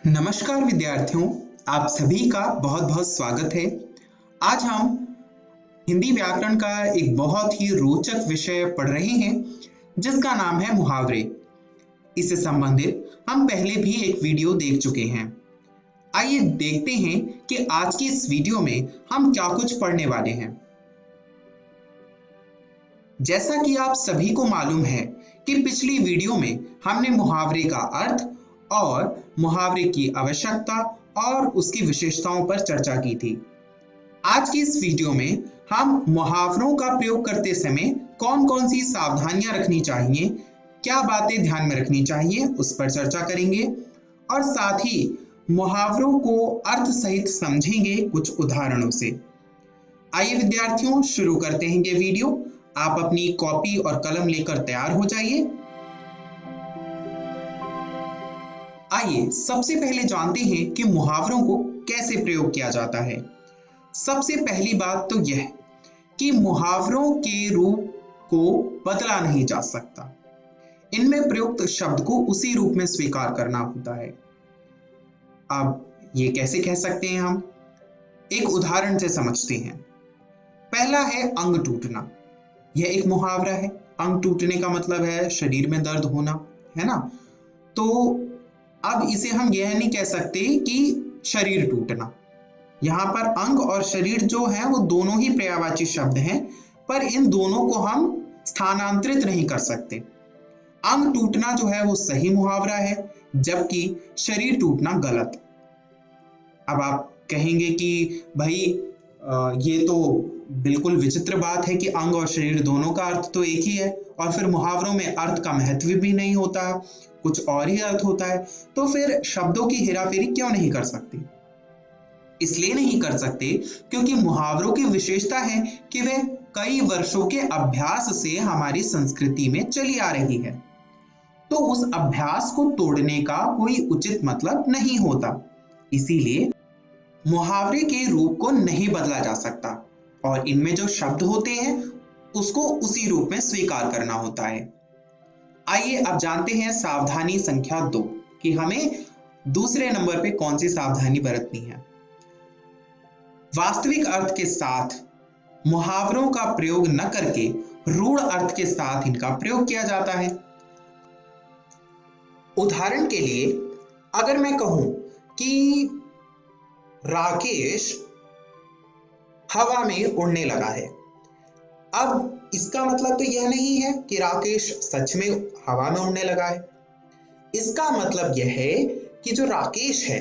नमस्कार विद्यार्थियों, आप सभी का बहुत बहुत स्वागत है। आज हम हिंदी व्याकरण का एक बहुत ही रोचक विषय पढ़ रहे हैं जिसका नाम है मुहावरे। इससे संबंधित हम पहले भी एक वीडियो देख चुके हैं। आइए देखते हैं कि आज की इस वीडियो में हम क्या कुछ पढ़ने वाले हैं। जैसा कि आप सभी को मालूम है कि पिछली वीडियो में हमने मुहावरे का अर्थ और मुहावरे की आवश्यकता और उसकी विशेषताओं पर चर्चा की थी। आज की इस वीडियो में हम मुहावरों का प्रयोग करते समय कौन-कौन सी सावधानियां रखनी चाहिए, क्या बातें ध्यान में रखनी चाहिए, उस पर चर्चा करेंगे और साथ ही मुहावरों को अर्थ सहित समझेंगे कुछ उदाहरणों से। आइए विद्यार्थियों, शुरू करते हैं ये वीडियो। आप अपनी कॉपी और कलम लेकर तैयार हो जाइए। आइए सबसे पहले जानते हैं कि मुहावरों को कैसे प्रयोग किया जाता है। सबसे पहली बात तो यह कि मुहावरों के रूप को बदला नहीं जा सकता। इनमें प्रयुक्त शब्द को उसी रूप में स्वीकार करना होता है। अब ये कैसे कह सकते हैं हम? एक उदाहरण से समझते हैं। पहला है अंग टूटना। यह एक मुहावरा है। अंग टूटने का मतलब है शरीर में दर्द होना, है ना? तो अब इसे हम यह नहीं कह सकते कि शरीर टूटना। यहाँ पर अंग और शरीर जो है वो दोनों ही पर्यायवाची शब्द हैं, पर इन दोनों को हम स्थानांतरित नहीं कर सकते। अंग टूटना जो है वो सही मुहावरा है, जबकि शरीर टूटना गलत। अब आप कहेंगे कि भाई ये तो बिल्कुल विचित्र बात है कि अंग और शरीर दोनों का अर्थ तो एक ही है और फिर मुहावरों में अर्थ का महत्व भी नहीं होता, कुछ और ही अर्थ होता है। तो फिर शब्दों की हेराफेरी क्यों नहीं कर सकते? इसलिए नहीं कर सकते क्योंकि मुहावरों की विशेषता है कि वे कई वर्षों के अभ्यास से हमारी संस्कृति में चली आ रही है। तो उस अभ्यास को तोड़ने का कोई उचित मतलब नहीं होता। इसीलिए मुहावरे के रूप को नहीं बदला जा सकता और इनमें जो शब्द होते हैं उसको उसी रूप में स्वीकार करना होता है। आइए अब जानते हैं सावधानी संख्या 2 कि हमें दूसरे नंबर पे कौन सी सावधानी बरतनी है। वास्तविक अर्थ के साथ मुहावरों का प्रयोग न करके रूढ़ अर्थ के साथ इनका प्रयोग किया जाता है। उदाहरण के लिए अगर मैं कहूं कि राकेश हवा में उड़ने लगा है, अब इसका मतलब तो यह नहीं है कि राकेश सच में हवा में उड़ने लगा है। इसका मतलब यह है कि जो राकेश है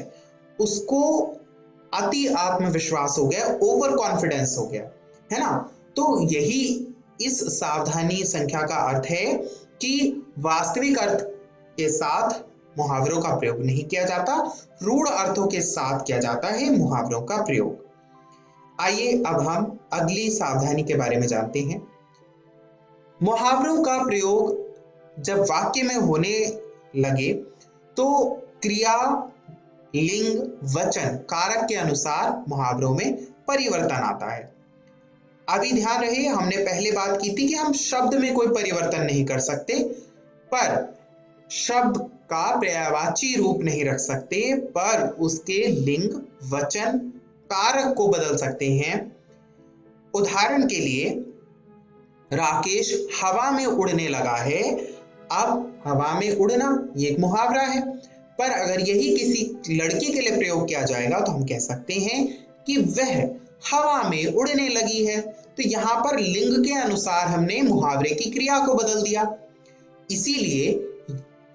उसको अति आत्मविश्वास हो गया, ओवर कॉन्फिडेंस हो गया, है ना? तो यही इस सावधानी संख्या का अर्थ है कि वास्तविक अर्थ के साथ मुहावरों का प्रयोग नहीं किया जाता, रूढ़ अर्थों के साथ किया जाता है मुहावरों का प्रयोग। आइए अब हम अगली सावधानी के बारे में जानते हैं। मुहावरों का प्रयोग जब वाक्य में होने लगे तो क्रिया, लिंग, वचन, कारक के अनुसार मुहावरों में परिवर्तन आता है। अभी ध्यान रहे, हमने पहले बात की थी कि हम शब्द में कोई परिवर्तन नहीं कर सकते, पर शब्द का पर्यायवाची रूप नहीं रख सकते, पर उसके लिंग, वचन, कारक को बदल सकते हैं। उदाहरण के लिए राकेश हवा में उड़ने लगा है। अब हवा में उड़ना ये एक मुहावरा है, पर अगर यही किसी लड़की के लिए प्रयोग किया जाएगा तो हम कह सकते हैं कि वह हवा में उड़ने लगी है। तो यहाँ पर लिंग के अनुसार हमने मुहावरे की क्रिया को बदल दिया। इसीलिए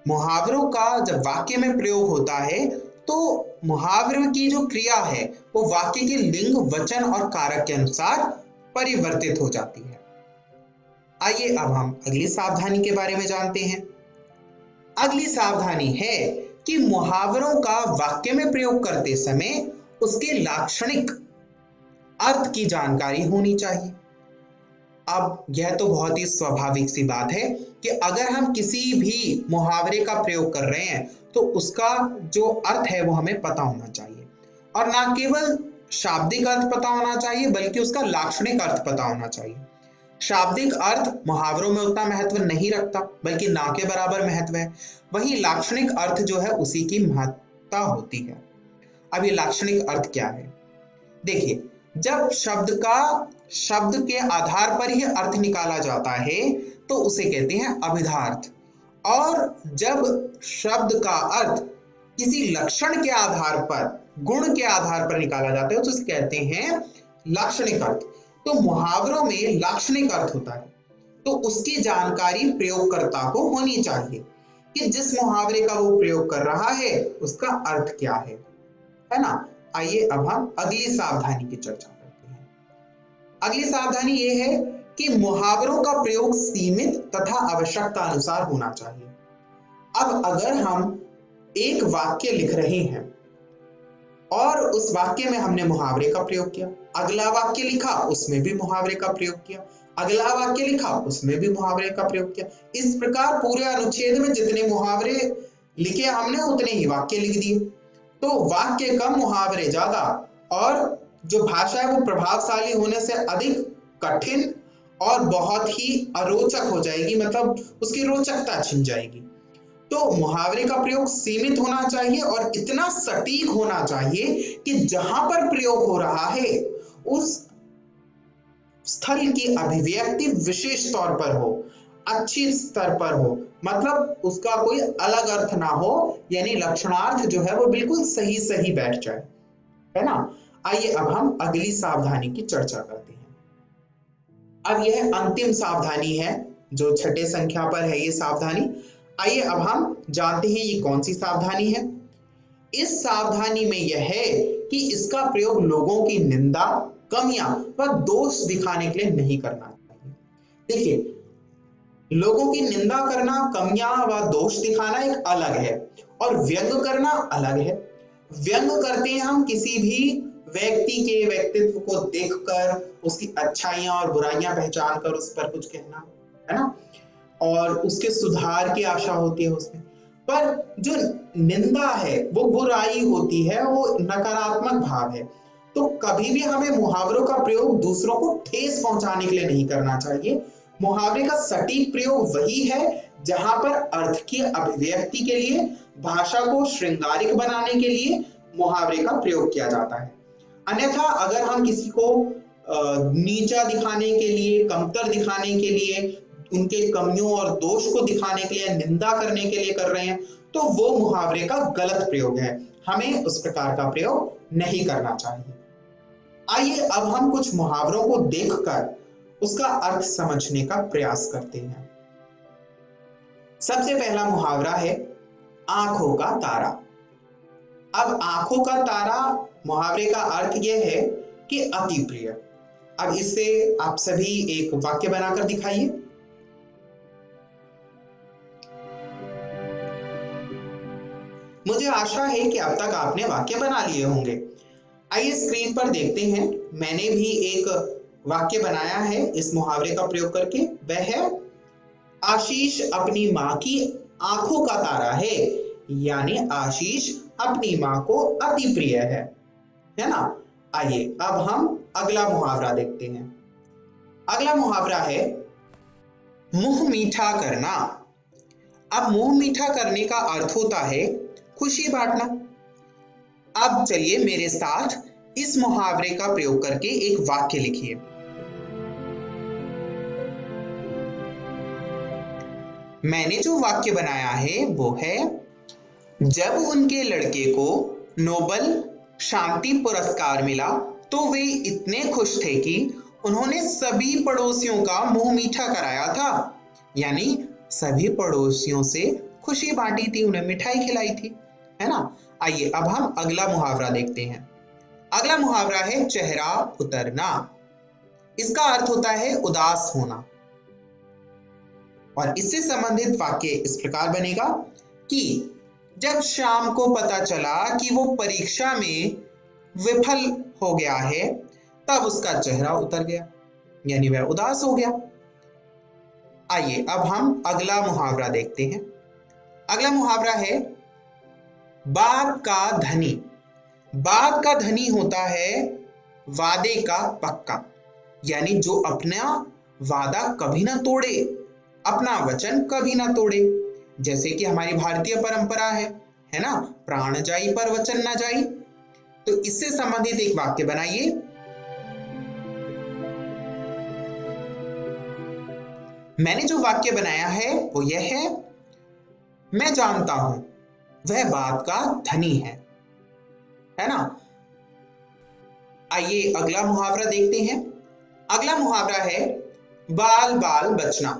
मुहावरों का जब वाक्य में प्रयोग होता है तो मुहावरे की जो क्रिया है वो वाक्य के लिंग, वचन और कारक के अनुसार परिवर्तित हो जाती है। आइए अब हम अगली सावधानी के बारे में जानते हैं। अगली सावधानी है कि मुहावरों का वाक्य में प्रयोग करते समय उसके लाक्षणिक अर्थ की जानकारी होनी चाहिए। अब यह तो बहुत ही स्वाभाविक सी बात है कि अगर हम किसी भी मुहावरे का प्रयोग कर रहे हैं तो उसका जो अर्थ है वो हमें पता होना चाहिए, और ना केवल शाब्दिक अर्थ पता होना चाहिए बल्कि उसका लाक्षणिक अर्थ पता होना चाहिए। शाब्दिक अर्थ मुहावरों में उतना महत्व नहीं रखता, बल्कि ना के बराबर महत्व है। वही लाक्षणिक अर्थ जो है उसी की आवश्यकता होती है। अब ये लाक्षणिक अर्थ क्या है? देखिए, जब शब्द के आधार पर ही अर्थ निकाला जाता है तो उसे कहते हैं अभिधार्थ, और जब शब्द का अर्थ किसी लक्षण के आधार पर, गुण के आधार पर निकाला जाता है तो उसे कहते हैं लाक्षणिक अर्थ। तो मुहावरों में लाक्षणिक अर्थ होता है, तो उसकी जानकारी प्रयोगकर्ता को होनी चाहिए कि जिस मुहावरे का वो प्रयोग कर रहा है उसका अर्थ क्या है ना। आइए अब हम अगली सावधानी की चर्चा करते हैं। अगली सावधानी ये है कि मुहावरों का प्रयोग सीमित तथा आवश्यकता अनुसार होना चाहिए। अब अगर हम एक वाक्य लिख रहे हैं और उस वाक्य में हमने मुहावरे का प्रयोग किया, अगला वाक्य लिखा उसमें भी मुहावरे का प्रयोग किया, अगला वाक्य लिखा उसमें भी मुहावरे का प्रयोग किया, इस प्रकार पूरे अनुच्छेद में जितने मुहावरे लिखे हमने उतने ही वाक्य लिख दिए। तो वाक्य कम मुहावरे ज्यादा, और जो भाषा है वो प्रभावशाली होने से अधिक कठिन और बहुत ही अरोचक हो जाएगी, मतलब उसकी रोचकता छिन जाएगी। तो मुहावरे का प्रयोग सीमित होना चाहिए और इतना सटीक होना चाहिए कि जहां पर प्रयोग हो रहा है उस स्थल की अभिव्यक्ति विशेष तौर पर हो, अच्छी स्तर पर हो, मतलब उसका कोई अलग अर्थ ना हो, यानी लक्षणार्थ जो है वो बिल्कुल सही सही बैठ जाए, है ना। आइए अब हम अगली सावधानी की चर्चा करते हैं। अब यह अंतिम सावधानी है जो छठे संख्या पर है ये सावधानी। आइए अब हम जानते हैं ये कौन सी सावधानी है। इस सावधानी में यह है कि इसका प्रयोग लोगों की निंदा, कमियां व दोष दिखाने के लिए नहीं करना चाहिए। देखिए, लोगों की निंदा करना, कमियां व दोष दिखाना एक अलग है और व्यंग करना अलग है। व्यंग करते हैं हम किसी भी व्यक्ति के व्यक्तित्व को देखकर उसकी अच्छाइयां और बुराइयां पहचान कर उस पर कुछ कहना, है ना, और उसके सुधार की आशा होती है उसमें। पर जो निंदा है वो बुराई होती है, वो नकारात्मक भाव है। तो कभी भी हमें मुहावरों का प्रयोग दूसरों को ठेस पहुंचाने के लिए नहीं करना चाहिए। मुहावरे का सटीक प्रयोग वही है जहां पर अर्थ की अभिव्यक्ति के लिए, भाषा को श्रृंगारिक बनाने के लिए मुहावरे का प्रयोग किया जाता है। अन्यथा अगर हम किसी को नीचा दिखाने के लिए, कमतर दिखाने के लिए, उनके कमियों और दोष को दिखाने के लिए, निंदा करने के लिए कर रहे हैं तो वो मुहावरे का गलत प्रयोग है, हमें उस प्रकार का प्रयोग नहीं करना चाहिए। आइए अब हम कुछ मुहावरों को देखकर उसका अर्थ समझने का प्रयास करते हैं। सबसे पहला मुहावरा है आंखों का तारा। अब आंखों का तारा मुहावरे का अर्थ यह है कि अति प्रिय। अब इससे आप सभी एक वाक्य बनाकर दिखाइए। मुझे आशा है कि अब तक आपने वाक्य बना लिए होंगे। आइए स्क्रीन पर देखते हैं, मैंने भी एक वाक्य बनाया है इस मुहावरे का प्रयोग करके। वह है आशीष अपनी माँ की आंखों का तारा है, यानी आशीष अपनी माँ को अति प्रिय है ना। आइए अब हम अगला मुहावरा देखते हैं। अगला मुहावरा है मुंह मीठा करना। अब मुंह मीठा करने का अर्थ होता है खुशी बांटना। अब चलिए मेरे साथ इस मुहावरे का प्रयोग करके एक वाक्य लिखिए। मैंने जो वाक्य बनाया है वो है, जब उनके लड़के को नोबेल शांति पुरस्कार मिला तो वे इतने खुश थे कि उन्होंने सभी पड़ोसियों का मुंह मीठा कराया था, यानी सभी पड़ोसियों से खुशी बांटी थी, उन्हें मिठाई खिलाई थी, है ना। आइए अब हम अगला मुहावरा देखते हैं। अगला मुहावरा है चेहरा उतरना। इसका अर्थ होता है उदास होना, और इससे संबंधित वाक्य इस प्रकार बनेगा कि जब श्याम को पता चला कि वो परीक्षा में विफल हो गया है तब उसका चेहरा उतर गया, यानी वह उदास हो गया। आइए अब हम अगला मुहावरा देखते हैं। अगला मुहावरा है बात का धनी। बात का धनी होता है वादे का पक्का, यानी जो अपना वादा कभी ना तोड़े, अपना वचन कभी ना तोड़े, जैसे कि हमारी भारतीय परंपरा है है ना, प्राण जाई पर वचन ना जाई। तो इससे संबंधित एक वाक्य बनाइए। मैंने जो वाक्य बनाया है वो यह है, मैं जानता हूं वह बात का धनी है ना। आइए अगला मुहावरा देखते हैं। अगला मुहावरा है बाल बाल बचना।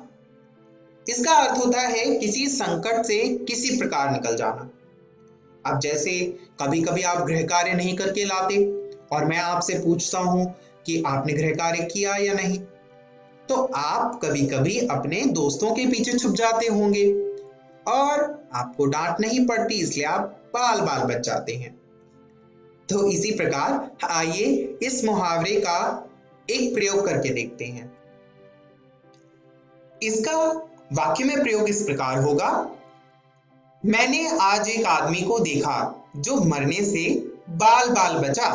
इसका अर्थ होता है किसी संकट से किसी प्रकार निकल जाना। अब जैसे कभी कभी आप गृह कार्य नहीं करके लाते और मैं आपसे पूछता हूं कि आपने गृह कार्य किया या नहीं, तो आप कभी कभी अपने दोस्तों के पीछे छुप जाते होंगे और आपको डांट नहीं पड़ती, इसलिए आप बाल बाल बच जाते हैं। तो इसी प्रकार आइए इस मुहावरे का एक प्रयोग करके देखते हैं। इसका वाक्य में प्रयोग इस प्रकार होगा, मैंने आज एक आदमी को देखा जो मरने से बाल बाल बचा।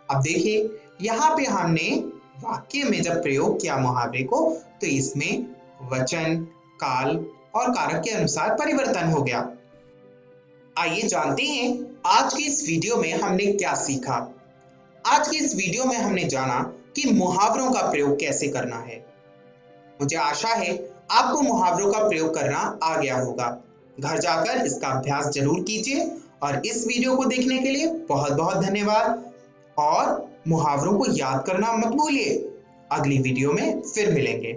अब देखिए यहाँ पे हमने वाक्य में जब प्रयोग किया मुहावरे को, तो इसमें वचन, काल और कारक के अनुसार परिवर्तन हो गया। आइए जानते हैं आज की इस वीडियो में हमने क्या सीखा। आज की इस वीडियो में हमने जाना कि मुहावरों का प्रयोग कैसे करना है। मुझे आशा है आपको मुहावरों का प्रयोग करना आ गया होगा। घर जाकर इसका अभ्यास जरूर कीजिए और इस वीडियो को देखने के लिए बहुत बहुत धन्यवाद। और मुहावरों को याद करना मत भूलिए। अगली वीडियो में फिर मिलेंगे।